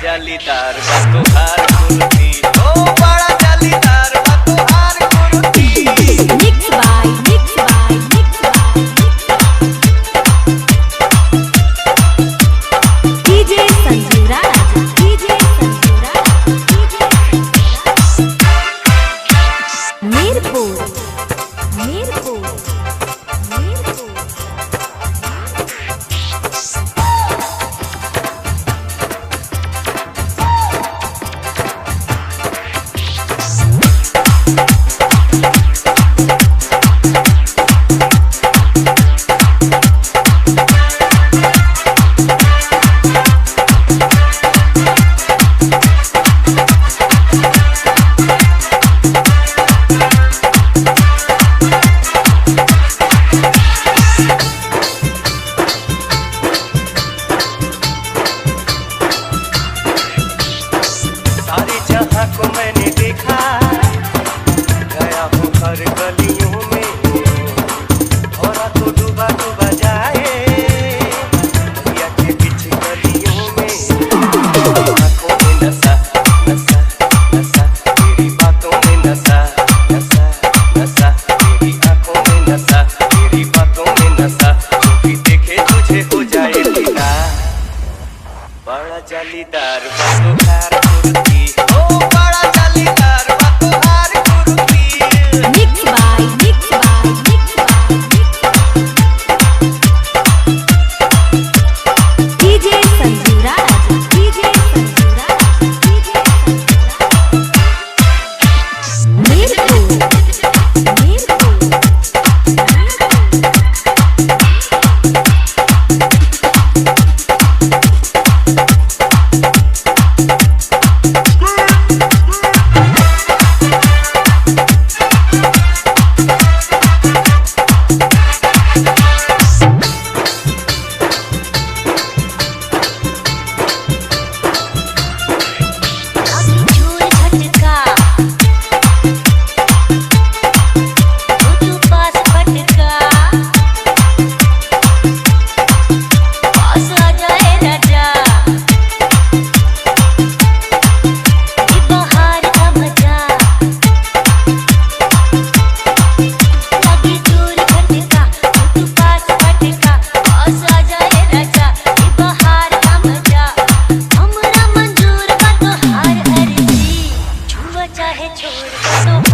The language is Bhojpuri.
जालीदार बा तोहार कुर्ती, ओ बड़ा जालीदार बा तोहार कुर्ती। Mix by DJ Sanju Raj, DJ Sanju Raj, Mirpur Mirpur Mirpur. जहाँ को मैंने देखा गया हूँ हर गलियों में, थोड़ा तो डूबा डूबा जाए भैया के पीछे गलियों में। आँखों में नशा नशा नशा, तेरी बातों में नशा नशा नशा, तेरी आँखों में नशा, तेरी बातों में नशा, जो भी देखे तुझे हो जाए दीदा। बड़ा जालीदार बा तोहार कुर्ती, ओ बड़ा जालीदार बा तोहार कुर्ती। Mix by DJ Sanju Raj, DJ Sanju Raj, DJ Sanju Raj. Mirpur Mirpur. चाहे छोड़ दो।